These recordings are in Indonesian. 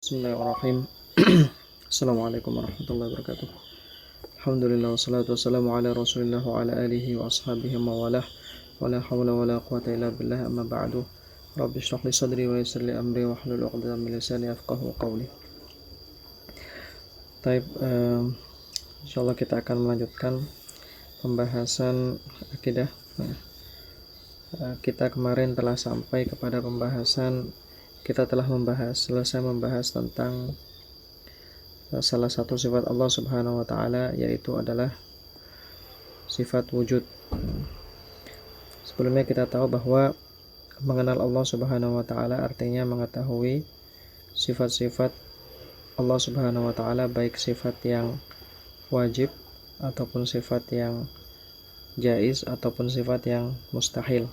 Bismillahirrahmanirrahim. Assalamualaikum warahmatullahi wabarakatuh. Alhamdulillah wassalatu wassalamu ala Rasulillah wa ala alihi wa ashabihi mawalah. Wa la hawla wa la quwata illa billah, amma ba'du. Rabbi shrah li sadri wa yassir li amri wa hlul 'uqdatam min lisani yafqahu qawli. Taib, insyaallah kita akan melanjutkan pembahasan akidah. Kita kemarin telah sampai kepada pembahasan, kita telah selesai membahas tentang salah satu sifat Allah Subhanahu wa taala, yaitu adalah sifat wujud. Sebelumnya kita tahu bahwa mengenal Allah Subhanahu wa taala artinya mengetahui sifat-sifat Allah Subhanahu wa taala, baik sifat yang wajib ataupun sifat yang jaiz ataupun sifat yang mustahil.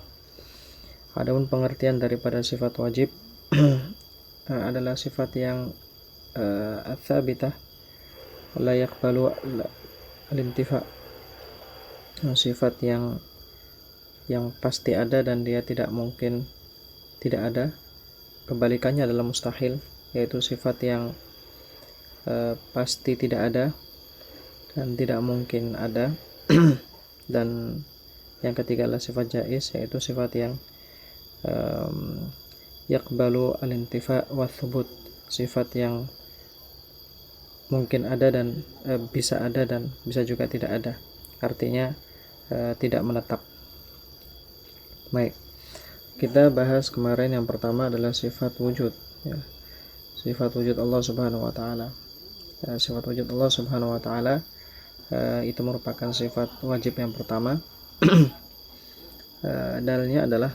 Adapun pengertian daripada sifat wajib adalah sifat yang ats-tsabitah la yaqbalu al-intifa, sifat yang pasti ada dan dia tidak mungkin tidak ada. Kebalikannya adalah mustahil, yaitu sifat yang pasti tidak ada dan tidak mungkin ada. Dan yang ketiga adalah sifat jaiz, yaitu sifat yang yaqbalu al-intifa wa thubut, sifat yang mungkin ada dan bisa ada dan bisa juga tidak ada, artinya tidak menetap. Baik, kita bahas kemarin yang pertama adalah sifat wujud, ya. Sifat wujud Allah Subhanahu wa taala. Sifat wujud Allah Subhanahu wa taala itu merupakan sifat wajib yang pertama. Dalilnya adalah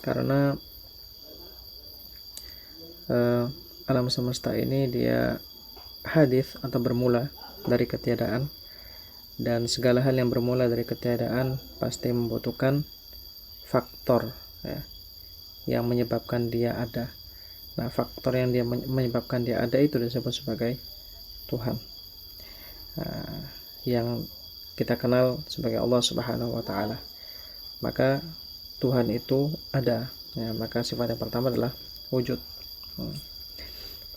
karena alam semesta ini dia hadits atau bermula dari ketiadaan, dan segala hal yang bermula dari ketiadaan pasti membutuhkan faktor, ya, yang menyebabkan dia ada. Nah, faktor yang dia menyebabkan dia ada itu disebut sebagai Tuhan, yang kita kenal sebagai Allah Subhanahu wa taala. Maka Tuhan itu ada, ya, maka sifat yang pertama adalah wujud.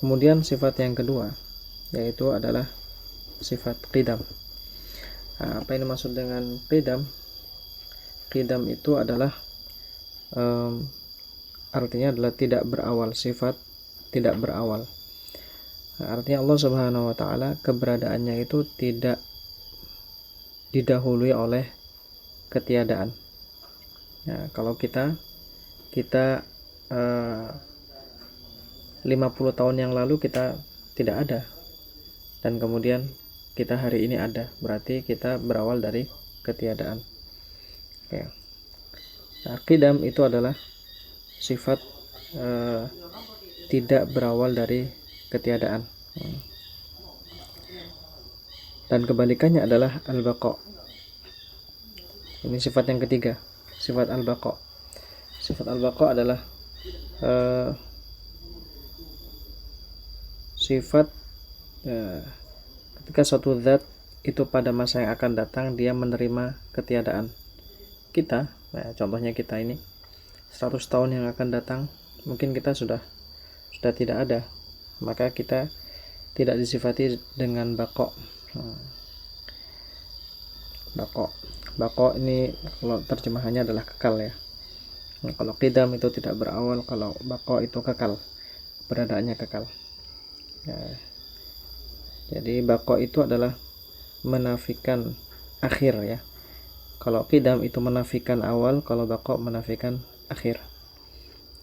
Kemudian sifat yang kedua yaitu adalah sifat qidam. Apa ini maksud dengan qidam? Qidam itu adalah artinya adalah tidak berawal, sifat tidak berawal. Artinya Allah Subhanahu wa taala keberadaannya itu tidak didahului oleh ketiadaan. Nah, kalau kita 50 tahun yang lalu kita tidak ada, dan kemudian kita hari ini ada, berarti kita berawal dari ketiadaan. Oke. Nah, qidam itu adalah sifat tidak berawal dari ketiadaan. Dan kebalikannya adalah al-baqa. Ini sifat yang ketiga, sifat al-baqa. Sifat al-baqa adalah sifat ketika suatu zat itu pada masa yang akan datang dia menerima ketiadaan kita. Nah, contohnya kita ini 100 tahun yang akan datang mungkin kita sudah tidak ada, maka kita tidak disifati dengan baqa. Baqa ini kalau terjemahannya adalah kekal, ya. Nah, kalau qidam itu tidak berawal, kalau baqa itu kekal, keberadaannya kekal. Ya. Jadi baqa itu adalah menafikan akhir, ya. Kalau qidam itu menafikan awal, kalau baqa menafikan akhir.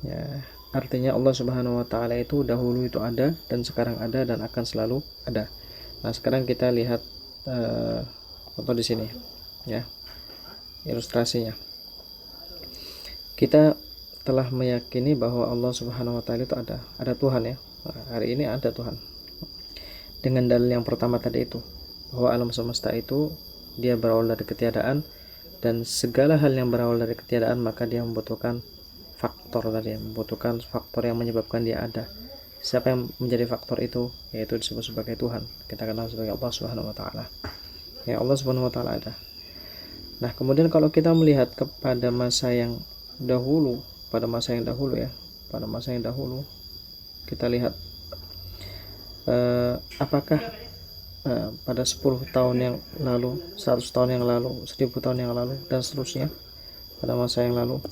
Ya, artinya Allah Subhanahu wa taala itu dahulu itu ada dan sekarang ada dan akan selalu ada. Nah, sekarang kita lihat foto di sini, ya. Ilustrasinya. Kita telah meyakini bahwa Allah Subhanahu wa taala itu ada Tuhan, ya. Hari ini ada Tuhan. Dengan dalil yang pertama tadi itu, bahwa alam semesta itu dia berawal dari ketiadaan, dan segala hal yang berawal dari ketiadaan maka dia membutuhkan faktor tadi, membutuhkan faktor yang menyebabkan dia ada. Siapa yang menjadi faktor itu? Yaitu disebut sebagai Tuhan. Kita kenal sebagai Allah Subhanahu wa taala. Ya, Allah Subhanahu wa taala ada. Nah, kemudian kalau kita melihat kepada masa yang dahulu, pada masa yang dahulu kita lihat apakah pada 10 tahun yang lalu, 100 tahun yang lalu, 1000 tahun yang lalu, dan seterusnya pada masa yang lalu,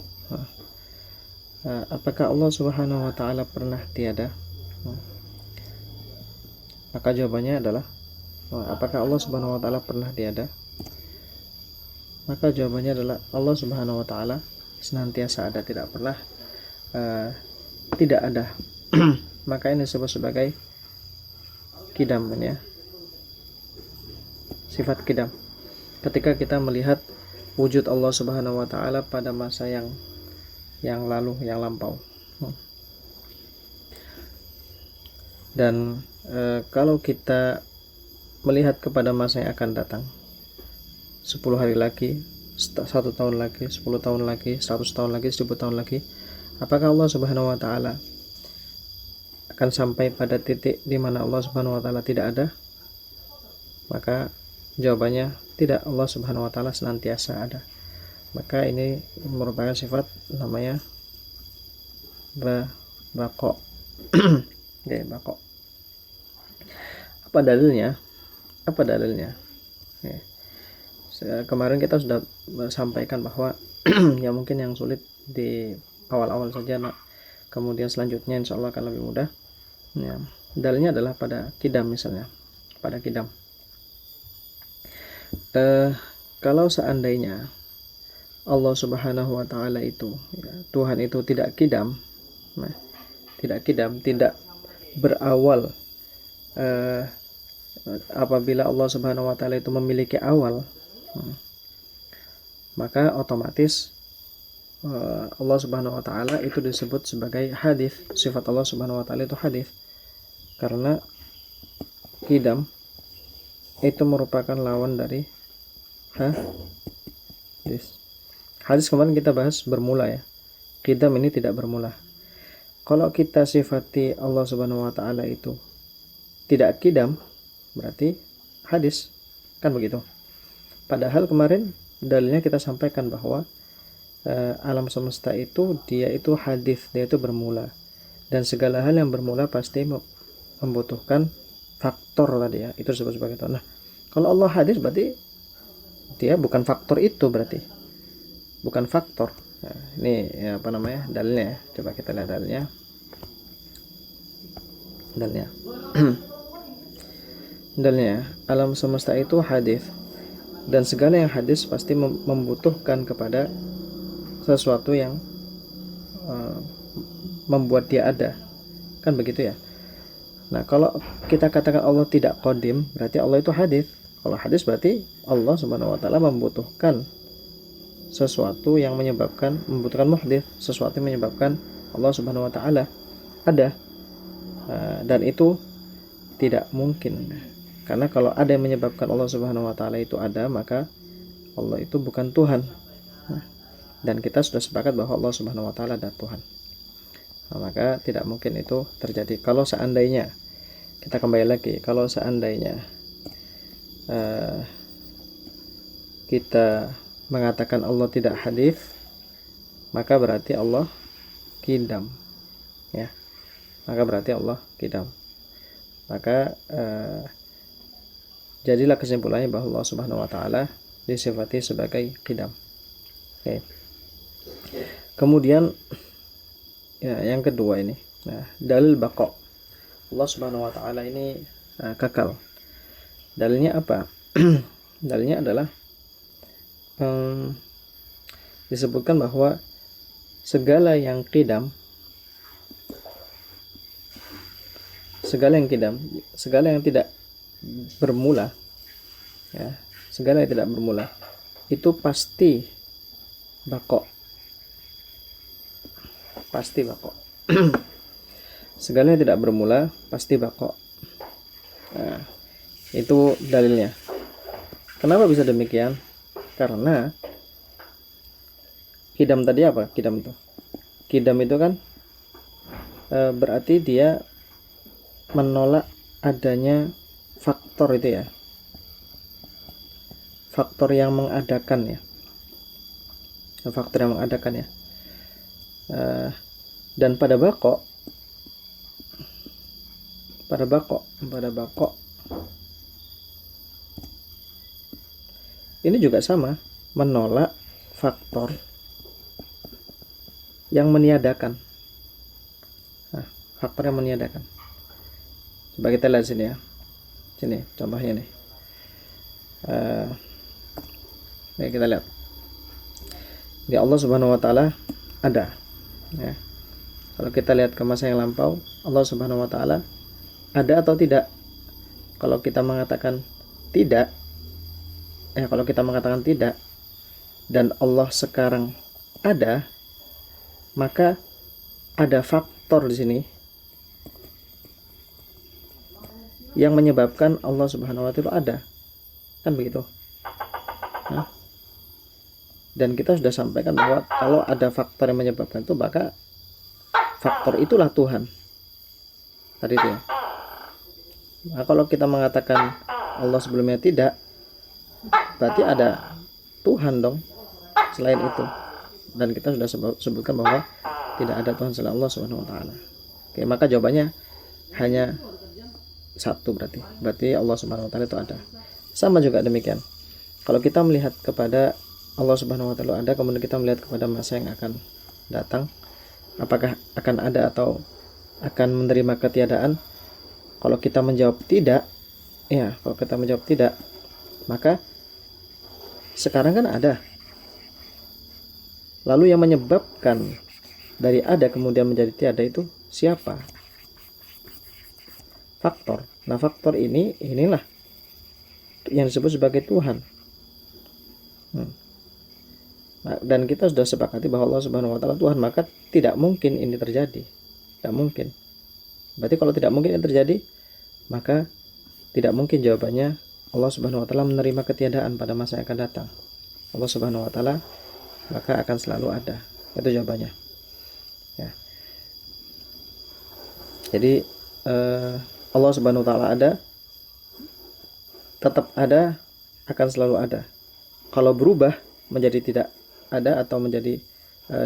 apakah Allah Subhanahu wa Ta'ala pernah tiada? Maka jawabannya adalah, apakah Allah Subhanahu wa Ta'ala pernah tiada? Maka jawabannya adalah Allah Subhanahu wa Ta'ala senantiasa ada, tidak pernah tidak ada. Maka ini disebut sebagai kidam, ya, sifat kidam. Ketika kita melihat wujud Allah Subhanahu wa Ta'ala pada masa yang lalu, yang lampau. Dan kalau kita melihat kepada masa yang akan datang, 10 hari lagi, 1 tahun lagi, 10 tahun lagi, 100 tahun lagi, 1000 tahun lagi, apakah Allah Subhanahu wa Ta'ala akan sampai pada titik di mana Allah Subhanahu wa Ta'ala tidak ada? Maka jawabannya tidak, Allah Subhanahu wa Ta'ala senantiasa ada. Maka ini merupakan sifat namanya bako. Ya, bako. Apa dalilnya? Ya. Kemarin kita sudah sampaikan bahwa ya mungkin yang sulit di awal-awal saja, kemudian selanjutnya insya Allah akan lebih mudah. Ya. Dalilnya adalah pada kidam, misalnya pada kidam. Kalau seandainya Allah Subhanahu wa Ta'ala itu, ya, Tuhan itu tidak kidam, tidak berawal. Apabila Allah Subhanahu wa Ta'ala itu memiliki awal, maka otomatis Allah Subhanahu wa Ta'ala itu disebut sebagai hadis. Sifat Allah Subhanahu wa Ta'ala itu hadis, karena kidam itu merupakan lawan dari hadis. Hadis kemarin kita bahas bermula, ya. Kidam ini tidak bermula. Kalau kita sifati Allah Subhanahu wa Ta'ala itu tidak kidam, berarti hadis, kan begitu. Padahal kemarin dalilnya kita sampaikan bahwa alam semesta itu dia itu hadis, dia itu bermula, dan segala hal yang bermula pasti membutuhkan faktor tadi, ya, itu disebut sebagai itu. Nah, kalau Allah hadis berarti dia bukan faktor itu, berarti bukan faktor. Nah, ini ya, apa namanya dalilnya, ya. Coba kita lihat dalilnya. Dalilnya, alam semesta itu hadis, dan segala yang hadis pasti membutuhkan kepada sesuatu yang membuat dia ada, kan begitu, ya. Nah, kalau kita katakan Allah tidak qadim, berarti Allah itu hadis. Kalau hadis berarti Allah Subhanahu wa Ta'ala membutuhkan sesuatu yang membutuhkan muhdits, sesuatu yang menyebabkan Allah Subhanahu wa Ta'ala ada. Dan itu tidak mungkin, karena kalau ada yang menyebabkan Allah Subhanahu wa Ta'ala itu ada, maka Allah itu bukan Tuhan. Dan kita sudah sepakat bahwa Allah Subhanahu wa Ta'ala adalah Tuhan. Nah, maka tidak mungkin itu terjadi. Kalau seandainya, kita kembali lagi, kalau seandainya kita mengatakan Allah tidak hadis, maka berarti Allah kidam, ya. Maka berarti Allah kidam. Maka jadilah kesimpulannya bahwa Allah Subhanahu wa Ta'ala disifati sebagai kidam. Oke. Kemudian ya, yang kedua ini, dalil baqa. Allah Subhanahu wa Ta'ala ini kekal. Dalilnya apa? Dalilnya adalah disebutkan bahwa segala yang kidam, segala yang tidak bermula, ya, segala yang tidak bermula itu pasti bako, segala yang tidak bermula pasti bako. Nah, itu dalilnya. Kenapa bisa demikian? Karena kidam tadi apa? Kidam itu kan berarti dia menolak adanya faktor itu, ya, faktor yang mengadakan, ya, dan pada bako pada bako. Ini juga sama, menolak faktor yang meniadakan. Nah, faktor yang meniadakan. Coba kita lihat sini ya. Sini contohnya nih. Nih kita lihat. Di Allah Subhanahu wa taala ada. Ya. Kalau kita lihat ke masa yang lampau, Allah Subhanahu wa taala ada atau tidak? Kalau kita mengatakan tidak, kalau kita mengatakan tidak dan Allah sekarang ada, maka ada faktor di sini yang menyebabkan Allah Subhanahu wa taala ada. Kan begitu? Nah, dan kita sudah sampaikan bahwa kalau ada faktor yang menyebabkan itu, maka faktor itulah Tuhan. Tadi itu ya. Nah, kalau kita mengatakan Allah sebelumnya tidak, berarti ada Tuhan dong selain itu. Dan kita sudah sebutkan bahwa tidak ada Tuhan selain Allah Subhanahu wa taala. Oke, maka jawabannya hanya satu berarti. Berarti Allah Subhanahu wa taala itu ada. Sama juga demikian. Kalau kita melihat kepada Allah Subhanahu wa taala ada, kemudian kita melihat kepada masa yang akan datang, apakah akan ada atau akan menerima ketiadaan? Kalau kita menjawab tidak, kalau kita menjawab tidak, maka sekarang kan ada. Lalu yang menyebabkan dari ada kemudian menjadi tiada itu siapa? Faktor. Nah, faktor inilah yang disebut sebagai Tuhan. Nah, dan kita sudah sepakati bahwa Allah Subhanahu wa taala Tuhan, maka tidak mungkin ini terjadi. Tidak mungkin. Berarti kalau tidak mungkin ini terjadi, maka tidak mungkin jawabannya Allah Subhanahu wa taala menerima ketiadaan pada masa yang akan datang. Allah Subhanahu wa taala maka akan selalu ada. Itu jawabannya. Ya. Jadi Allah Subhanahu wa taala ada, tetap ada, akan selalu ada. Kalau berubah menjadi tidak ada atau menjadi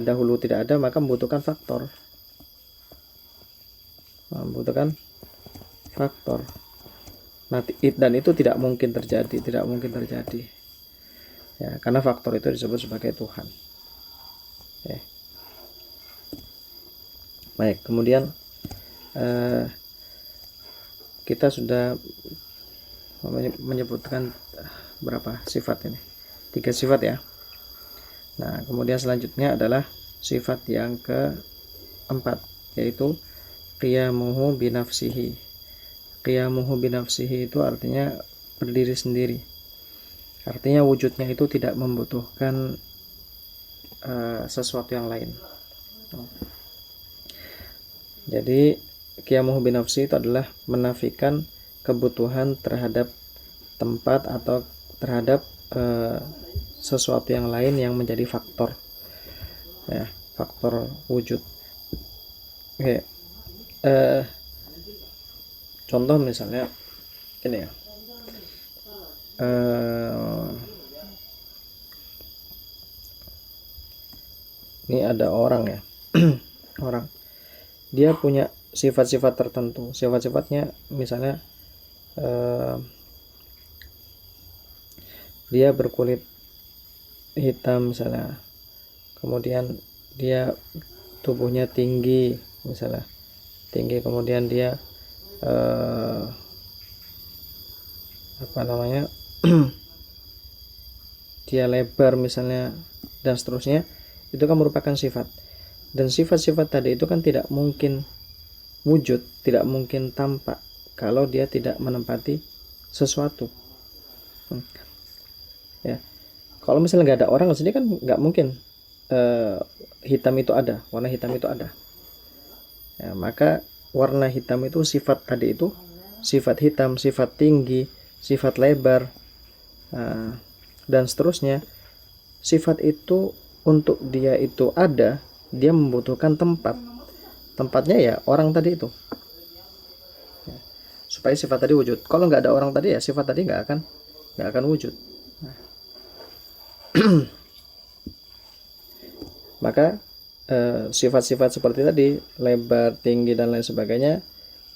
dahulu tidak ada, maka membutuhkan faktor. Nah, dan itu tidak mungkin terjadi. Ya, karena faktor itu disebut sebagai Tuhan. Ya. Baik, kemudian kita sudah menyebutkan berapa sifat ini? 3 sifat ya. Nah, kemudian selanjutnya adalah sifat yang keempat, yaitu qiyamuhu binafsihi. Qiyamuhu binafsihi itu artinya berdiri sendiri. Artinya wujudnya itu tidak membutuhkan sesuatu yang lain. Jadi qiyamuhu binafsihi itu adalah menafikan kebutuhan terhadap tempat atau terhadap sesuatu yang lain yang menjadi faktor, ya, faktor wujud. Oke. Contoh misalnya ini ya, ini ada orang ya, orang dia punya sifat-sifat tertentu. Sifat-sifatnya misalnya dia berkulit hitam misalnya, kemudian dia tubuhnya tinggi misalnya, kemudian dia dia lebar misalnya, dan seterusnya. Itu kan merupakan sifat, dan sifat-sifat tadi itu kan tidak mungkin wujud, tidak mungkin tampak kalau dia tidak menempati sesuatu. Ya, kalau misalnya nggak ada orang di sini kan nggak mungkin hitam itu ada, warna hitam itu ada. Ya, maka warna hitam itu sifat tadi itu, sifat hitam, sifat tinggi, sifat lebar, dan seterusnya. Sifat itu untuk dia itu ada, dia membutuhkan tempat. Tempatnya ya orang tadi itu, ya, supaya sifat tadi wujud. Kalau nggak ada orang tadi ya sifat tadi nggak akan wujud. Maka sifat-sifat seperti tadi, lebar, tinggi, dan lain sebagainya,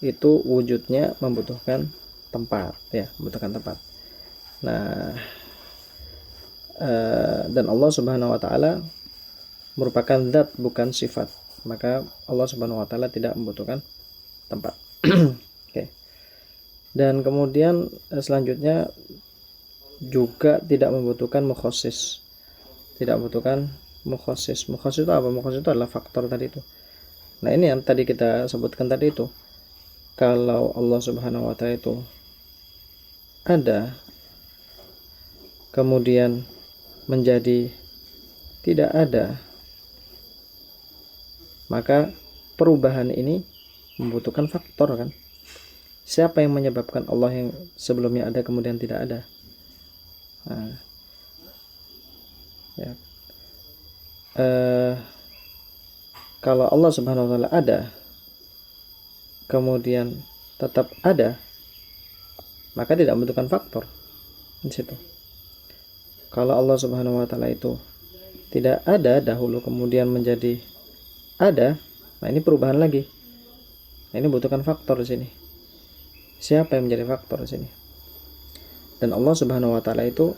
itu wujudnya membutuhkan tempat, ya, membutuhkan tempat. Nah, dan Allah Subhanahu wa taala merupakan zat bukan sifat, maka Allah Subhanahu wa taala tidak membutuhkan tempat. Oke. Dan kemudian selanjutnya juga tidak membutuhkan mukhasis. Tidak membutuhkan mukhasis. Mukhasis itu apa? Mukhasis itu adalah faktor tadi itu. Nah, ini yang tadi kita sebutkan tadi itu. Kalau Allah Subhanahu wa taala itu ada, kemudian menjadi tidak ada, maka perubahan ini membutuhkan faktor, kan? Siapa yang menyebabkan Allah yang sebelumnya ada kemudian tidak ada? Nah, ya. Kalau Allah Subhanahu wa taala ada kemudian tetap ada, maka tidak membutuhkan faktor di situ. Kalau Allah Subhanahu wa taala itu tidak ada dahulu kemudian menjadi ada, nah ini perubahan lagi. Nah, ini butuhkan faktor di sini. Siapa yang menjadi faktor di sini? Dan Allah Subhanahu wa taala itu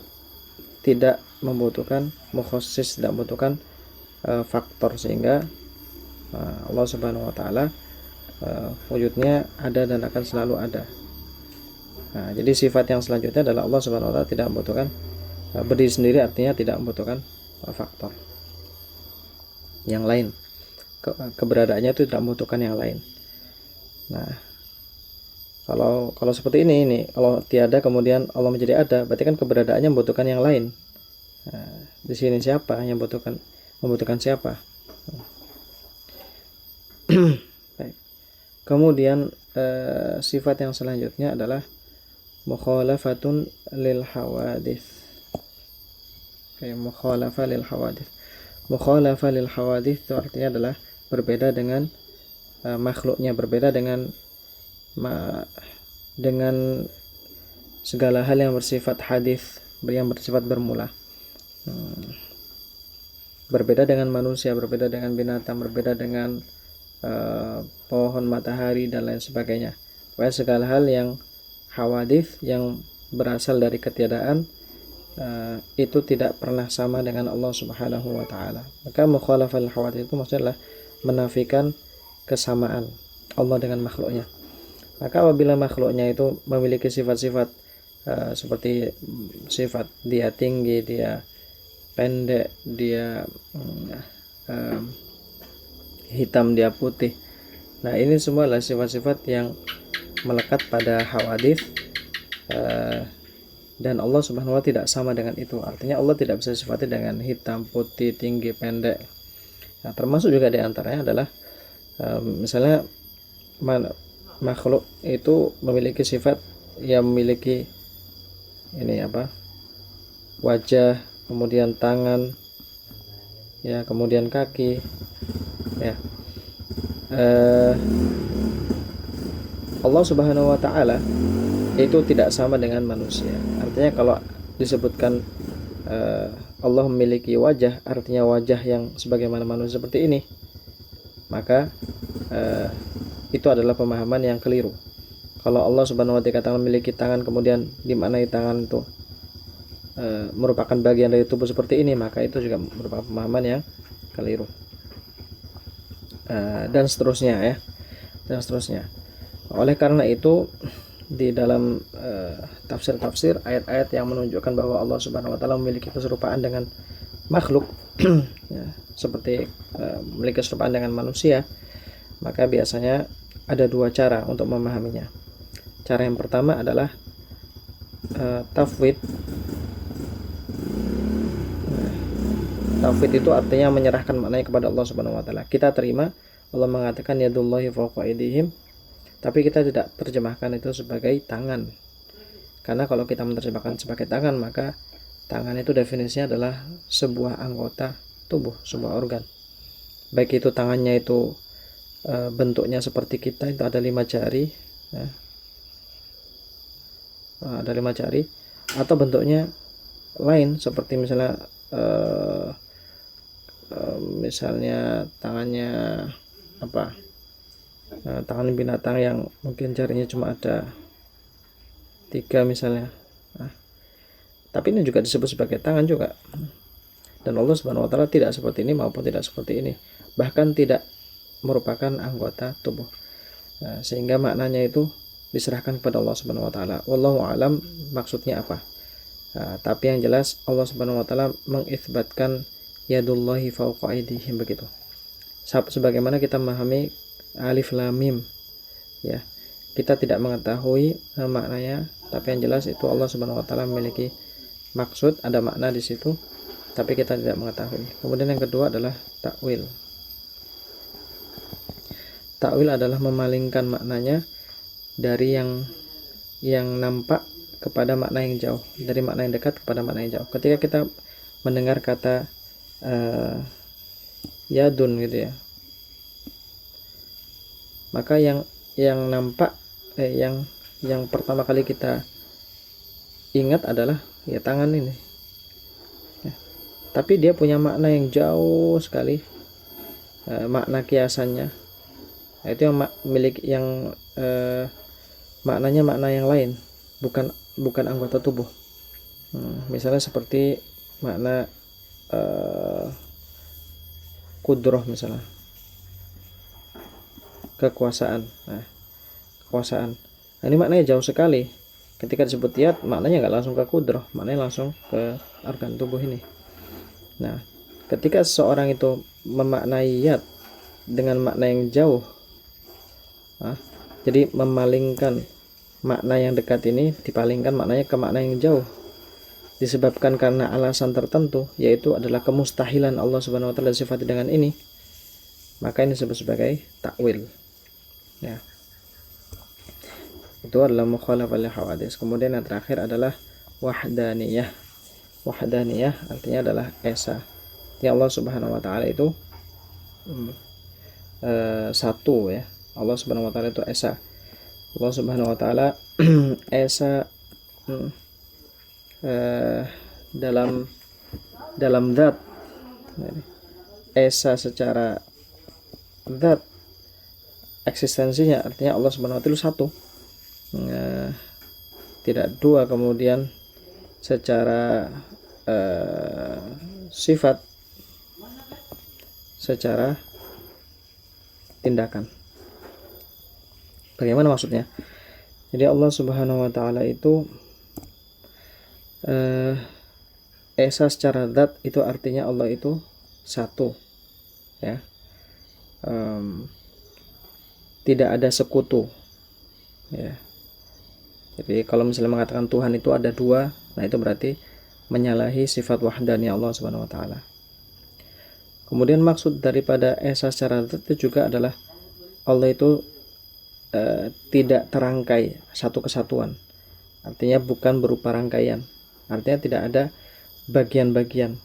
tidak membutuhkan mukhasis, tidak membutuhkan faktor, sehingga Allah Subhanahu wa taala wujudnya ada dan akan selalu ada. Nah, jadi sifat yang selanjutnya adalah Allah Subhanahu wa taala tidak membutuhkan berdiri sendiri, artinya tidak membutuhkan faktor yang lain. Keberadaannya itu tidak membutuhkan yang lain. Nah, kalau seperti ini kalau tiada kemudian Allah menjadi ada, berarti kan keberadaannya membutuhkan yang lain. Nah, di sini siapa yang membutuhkan siapa? Baik. Kemudian sifat yang selanjutnya adalah mukhalafatun lil hawadits. Mukhalafah lil hawadits. Mukhalafah lil hawadits itu artinya adalah berbeda dengan makhluknya, berbeda dengan segala hal yang bersifat hadis, yang bersifat bermula. Berbeda dengan manusia, berbeda dengan binatang, berbeda dengan pohon, matahari, dan lain sebagainya. Pokoknya segala hal yang hawadits, yang berasal dari ketiadaan, itu tidak pernah sama dengan Allah Subhanahu wa taala. Maka mukhalafah lil hawadits itu maksudnya adalah menafikan kesamaan Allah dengan makhluknya. Maka apabila makhluknya itu memiliki sifat-sifat seperti sifat dia tinggi, dia pendek, dia hitam, dia putih. Nah, ini semua adalah sifat-sifat yang melekat pada hawadits, dan Allah Subhanahu wa taala tidak sama dengan itu. Artinya Allah tidak bisa sifati dengan hitam, putih, tinggi, pendek. Nah, termasuk juga di antaranya adalah misalnya makhluk itu memiliki sifat yang memiliki wajah, kemudian tangan, ya, kemudian kaki, ya. Allah Subhanahu wa taala itu tidak sama dengan manusia. Artinya kalau disebutkan Allah memiliki wajah, artinya wajah yang sebagaimana manusia seperti ini, maka itu adalah pemahaman yang keliru. Kalau Allah Subhanahu wa taala dikatakan memiliki tangan, kemudian dimaknai tangan itu merupakan bagian dari tubuh seperti ini, maka itu juga merupakan pemahaman yang keliru. Dan seterusnya, ya. Dan seterusnya. Oleh karena itu, di dalam tafsir-tafsir ayat-ayat yang menunjukkan bahwa Allah Subhanahu wa taala memiliki keserupaan dengan makhluk, ya, seperti memiliki keserupaan dengan manusia, maka biasanya ada dua cara untuk memahaminya. Cara yang pertama adalah tafwid. Tafwid itu artinya menyerahkan maknanya kepada Allah Subhanahu wa taala. Kita terima Allah mengatakan yadullahi fawqa aydihim, tapi kita tidak terjemahkan itu sebagai tangan. Karena kalau kita menerjemahkan sebagai tangan, maka tangan itu definisinya adalah sebuah anggota tubuh, sebuah organ. Baik itu tangannya itu bentuknya seperti kita, itu ada 5 jari, ya. Ada 5 jari, atau bentuknya lain seperti misalnya tangannya tangan binatang yang mungkin jarinya cuma ada 3 misalnya. Nah, tapi ini juga disebut sebagai tangan juga. Dan Allah Subhanahu wa taala tidak seperti ini maupun tidak seperti ini. Bahkan tidak merupakan anggota tubuh. Sehingga maknanya itu diserahkan kepada Allah Subhanahu wa taala. Wallahu alam maksudnya apa. Tapi yang jelas Allah Subhanahu wa taala mengitsbatkan yadullahi fawqa aydihim begitu. Sebagaimana kita memahami alif lam mim, ya. Kita tidak mengetahui maknanya, tapi yang jelas itu Allah Subhanahu wa taala memiliki maksud, ada makna di situ, tapi kita tidak mengetahui. Kemudian yang kedua adalah takwil. Takwil adalah memalingkan maknanya dari yang nampak kepada makna yang jauh, dari makna yang dekat kepada makna yang jauh. Ketika kita mendengar kata yadun gitu ya, maka yang nampak yang pertama kali kita ingat adalah ya tangan ini ya. Tapi dia punya makna yang jauh sekali, makna kiasannya itu yang maknanya makna yang lain, bukan anggota tubuh. Misalnya seperti makna kudroh, misalnya kekuasaan. Kekuasaan. Nah, ini maknanya jauh sekali. Ketika disebut yad, maknanya nggak langsung ke kudroh, maknanya langsung ke organ tubuh ini. Nah, ketika seseorang itu memaknai yad dengan makna yang jauh, jadi memalingkan makna yang dekat ini, dipalingkan maknanya ke makna yang jauh, disebabkan karena alasan tertentu, yaitu adalah kemustahilan Allah Subhanahu wa taala sifat dengan ini, maka ini disebut sebagai takwil. Ya. Itu adalah mukhalafah lil hawadits. Kemudian yang terakhir adalah wahdaniyah. Wahdaniyah artinya adalah esa. Ya, Allah Subhanahu wa taala itu satu ya. Allah Subhanahu wa taala itu esa. Allah Subhanahu wa taala esa dalam zat. Esa secara zat, eksistensinya, artinya Allah Subhanahu wa taala satu, tidak dua. Kemudian secara sifat, secara tindakan. Bagaimana maksudnya? Jadi Allah Subhanahu wa taala itu esa secara zat, itu artinya Allah itu satu ya. Tidak ada sekutu ya. Jadi kalau misalnya mengatakan Tuhan itu ada dua, nah itu berarti menyalahi sifat wahdaniyah Allah Subhanahu wa taala. Kemudian maksud daripada esa secara zat itu juga adalah Allah itu tidak terangkai, satu kesatuan. Artinya bukan berupa rangkaian. Artinya tidak ada bagian-bagian.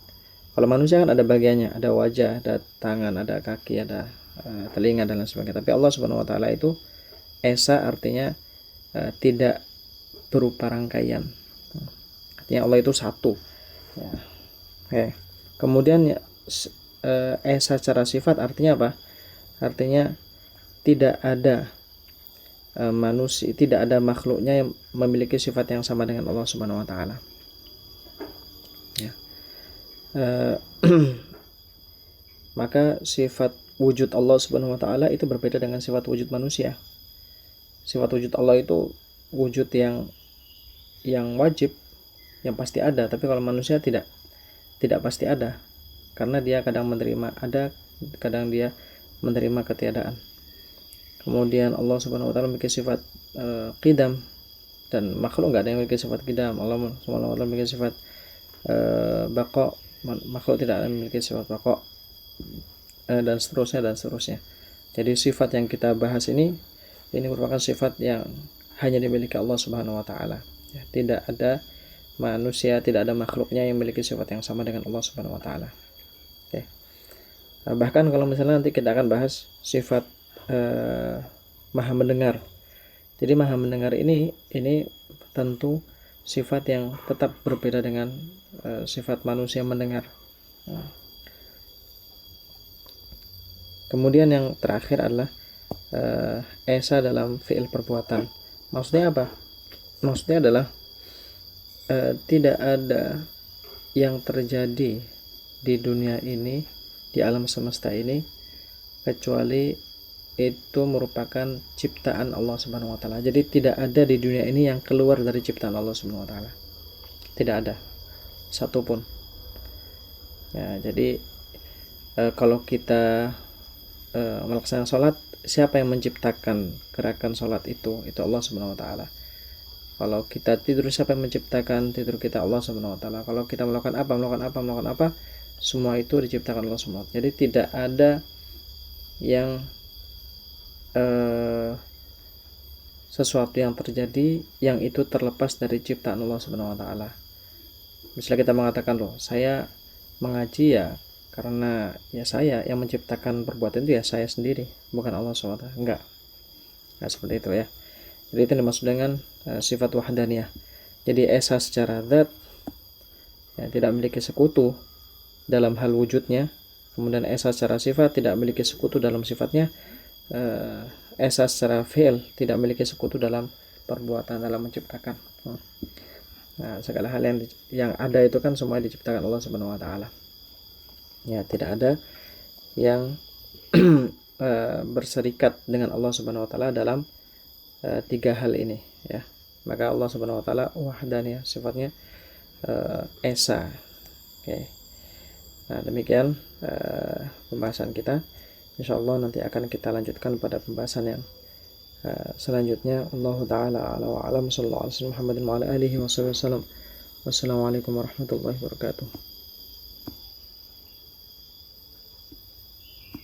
Kalau manusia kan ada bagiannya, ada wajah, ada tangan, ada kaki, ada telinga dan lain sebagainya. Tapi Allah Subhanahu wa taala itu esa, artinya tidak berupa rangkaian. Artinya Allah itu satu. Ya. Oke. Kemudian esa secara sifat artinya apa? Artinya tidak ada manusia, tidak ada makhluknya yang memiliki sifat yang sama dengan Allah Subhanahu wa taala. Ya. Maka sifat wujud Allah Subhanahu wa taala itu berbeda dengan sifat wujud manusia. Sifat wujud Allah itu wujud yang wajib, yang pasti ada, tapi kalau manusia tidak pasti ada. Karena dia kadang menerima ada, kadang dia menerima ketiadaan. Kemudian Allah Subhanahu wa taala memiliki sifat qidam, dan makhluk enggak ada yang memiliki sifat qidam. Allah Subhanahu wa taala memiliki sifat baqa, makhluk tidak ada yang memiliki sifat baqa, dan seterusnya. Jadi sifat yang kita bahas ini merupakan sifat yang hanya dimiliki Allah Subhanahu wa taala. Ya, tidak ada manusia, tidak ada makhluknya yang memiliki sifat yang sama dengan Allah Subhanahu wa taala. Oke. Bahkan kalau misalnya nanti kita akan bahas sifat maha mendengar. Jadi maha mendengar ini tentu sifat yang tetap berbeda dengan sifat manusia mendengar. Kemudian yang terakhir adalah esa dalam fi'il perbuatan. Maksudnya apa? Maksudnya adalah tidak ada yang terjadi di dunia ini, di alam semesta ini, kecuali itu merupakan ciptaan Allah Subhanahu wa taala. Jadi tidak ada di dunia ini yang keluar dari ciptaan Allah Subhanahu wa taala. Tidak ada satupun. Ya, jadi kalau kita melaksanakan sholat, siapa yang menciptakan gerakan sholat itu? Itu Allah Subhanahu wa taala. Kalau kita tidur, siapa yang menciptakan tidur kita? Allah Subhanahu wa taala. Kalau kita melakukan apa, semua itu diciptakan Allah Subhanahu wa taala. Jadi tidak ada yang sesuatu yang terjadi yang itu terlepas dari ciptaan Allah Subhanahu wa taala. Misalnya kita mengatakan, loh, saya mengaji ya karena ya saya yang menciptakan perbuatan itu, ya saya sendiri, bukan Allah Subhanahu wa taala. Enggak. Nah, seperti itu ya. Jadi itu dimaksud dengan sifat wahdaniyah. Jadi esa secara zat ya, tidak memiliki sekutu dalam hal wujudnya. Kemudian esa secara sifat tidak memiliki sekutu dalam sifatnya. Esa secara fi'il tidak memiliki sekutu dalam perbuatan, dalam menciptakan. Nah, segala hal yang ada itu kan semua diciptakan Allah Subhanahu wa taala. Ya, tidak ada yang berserikat dengan Allah Subhanahu wa taala dalam tiga hal ini ya. Maka Allah Subhanahu wa taala wahdaniyah, sifatnya esa. Oke. Nah, demikian pembahasan kita. Insyaallah nanti akan kita lanjutkan pada pembahasan yang selanjutnya. Allahu taala a'la wa a'lam. Sallallahu alaihi wasallam Muhammadin wa ala alihi wasallam. Wassalamualaikum warahmatullahi wabarakatuh.